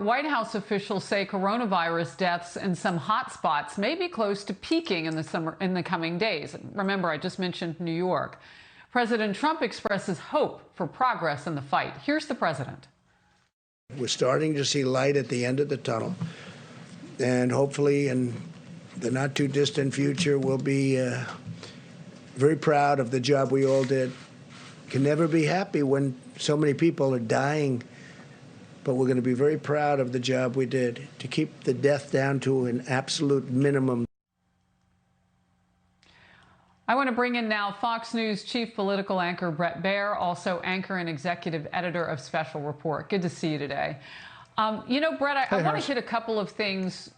White House officials say coronavirus deaths in some hot spots may be close to peaking in the coming days. Remember, I just mentioned New York. President Trump expresses hope for progress in the fight. Here's the president. We're starting to see light at the end of the tunnel, and hopefully in the not too distant future we'll be very proud of the job we all did. Can never be happy when so many people are dying, but we're going to be very proud of the job we did to keep the death down to an absolute minimum. I want to bring in now Fox News chief political anchor Bret Baier, also anchor and executive editor of Special Report. Good to see you today. You know, Bret, I want to hit a couple of things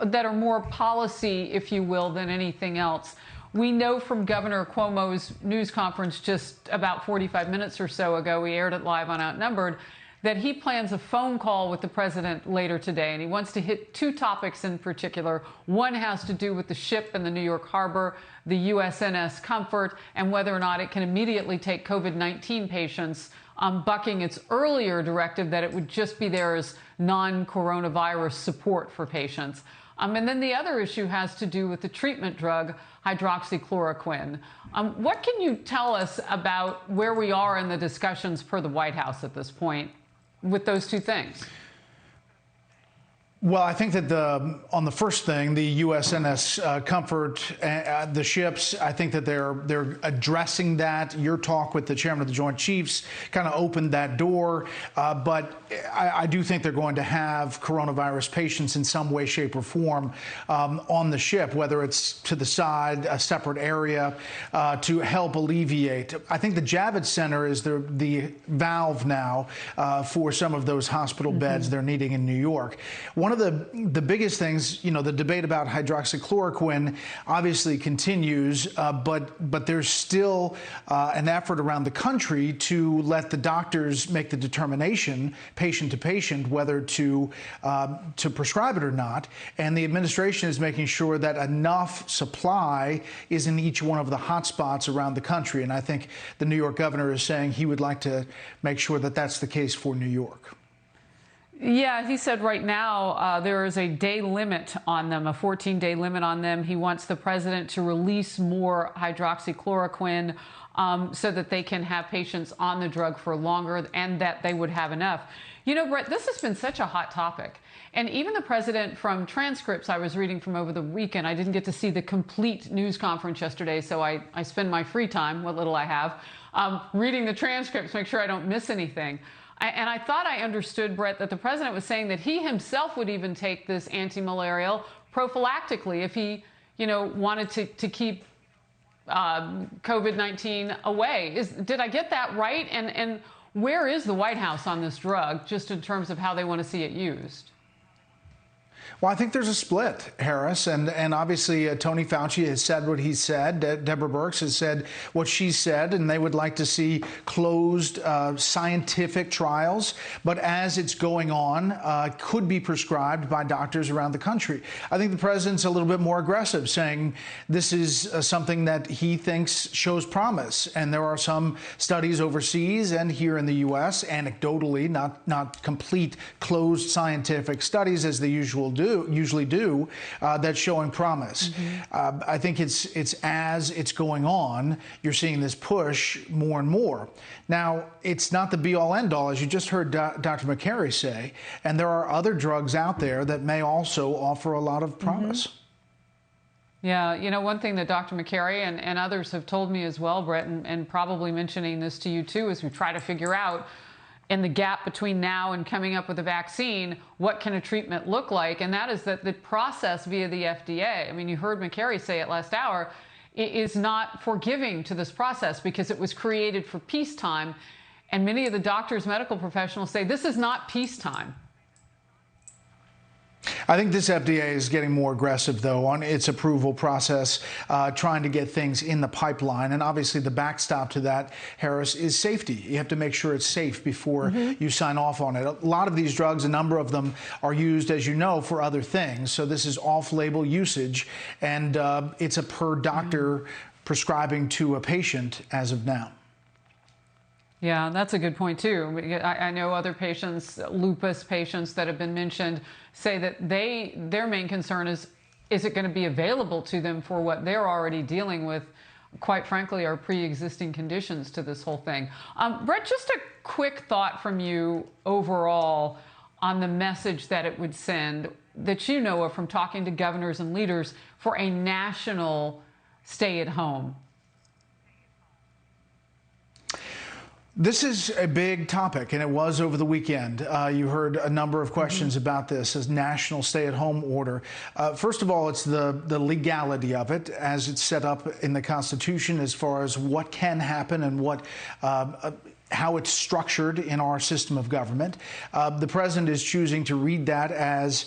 that are more policy, if you will, than anything else. We know from Governor Cuomo's news conference just about 45 minutes or so ago, we aired it live on Outnumbered, that he plans a phone call with the president later today, and he wants to hit two topics in particular. One has to do with the ship in the New York harbor, the USNS Comfort, and whether or not it can immediately take COVID-19 patients, bucking its earlier directive that it would just be there as non-coronavirus support for patients. And then the other issue has to do with the treatment drug, hydroxychloroquine. What can you tell us about where we are in the discussions per the White House at this point with those two things? Well, I think that on the first thing, the USNS Comfort, the ships, I think that they're addressing that. Your talk with the chairman of the Joint Chiefs kind of opened that door. But I do think they're going to have coronavirus patients in some way, shape, or form on the ship, whether it's to the side, a separate area, to help alleviate. I think the Javits Center is the valve now for some of those hospital beds they're needing in New York. One of the biggest things, you know, the debate about hydroxychloroquine obviously continues, but there's still an effort around the country to let the doctors make the determination, patient to patient, whether to prescribe it or not. And the administration is making sure that enough supply is in each one of the hot spots around the country. And I think the New York governor is saying he would like to make sure that that's the case for New York. Yeah, he said right now there is a day limit on them, a 14-day limit on them. He wants the president to release more hydroxychloroquine so that they can have patients on the drug for longer and that they would have enough. You know, Bret, this has been such a hot topic. And even the president, from transcripts I was reading from over the weekend, I didn't get to see the complete news conference yesterday, so I spend my free time, what little I have, reading the transcripts, make sure I don't miss anything. And I thought I understood, Bret, that the president was saying that he himself would even take this anti-malarial prophylactically if he, you know, wanted to keep COVID-19 away. Did I get that right? And where is the White House on this drug, just in terms of how they want to see it used? Well, I think there's a split, Harris, and obviously Tony Fauci has said what he said. Deborah Birx has said what she said, and they would like to see closed scientific trials. But as it's going on, could be prescribed by doctors around the country. I think the president's a little bit more aggressive, saying this is something that he thinks shows promise. And there are some studies overseas and here in the U.S., anecdotally, not complete closed scientific studies as they usually do, that's showing promise. I think it's as it's going on, you're seeing this push more and more. Now, it's not the be-all, end-all, as you just heard Dr. McCary say, and there are other drugs out there that may also offer a lot of promise. Yeah, you know, one thing that Dr. McCary and others have told me as well, Bret, and probably mentioning this to you too, as we try to figure out in the gap between now and coming up with a vaccine, what can a treatment look like? And that is that the process via the FDA, I mean, you heard McCary say it last hour, is not forgiving to this process because it was created for peacetime. And many of the doctors, medical professionals say this is not peacetime. I think this FDA is getting more aggressive, though, on its approval process, trying to get things in the pipeline. And obviously the backstop to that, Harris, is safety. You have to make sure it's safe before you sign off on it. A lot of these drugs, a number of them, are used, as you know, for other things. So this is off-label usage, and it's a per doctor prescribing to a patient as of now. Yeah, that's a good point too. I know other patients, lupus patients that have been mentioned, say that their main concern is it going to be available to them for what they're already dealing with, quite frankly, are pre-existing conditions to this whole thing. Brett, just a quick thought from you overall on the message that it would send, that you know of from talking to governors and leaders, for a national stay at home. This is a big topic, and it was over the weekend. You heard a number of questions about this as national stay-at-home order. First of all, it's the legality of it as it's set up in the Constitution as far as what can happen and what how it's structured in our system of government. The president is choosing to read that as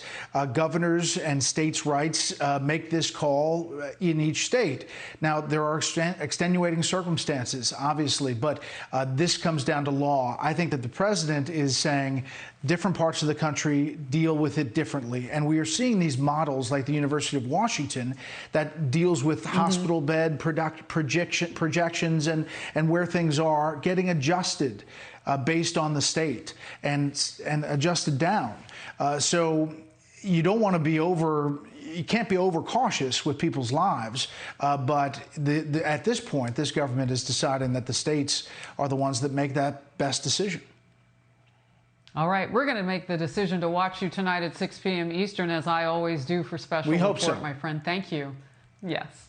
governors and states' rights make this call in each state. Now, there are extenuating circumstances, obviously, but this comes down to law. I think that the president is saying different parts of the country deal with it differently. And we are seeing these models like the University of Washington that deals with hospital bed projections and where things are getting adjusted based on the state and adjusted down. So you don't want to be you can't be overcautious with people's lives, but at this point, this government is deciding that the states are the ones that make that best decision. All right, we're going to make the decision to watch you tonight at 6 p.m. Eastern, as I always do for Special We hope Report, so. my friend. Thank you. Yes.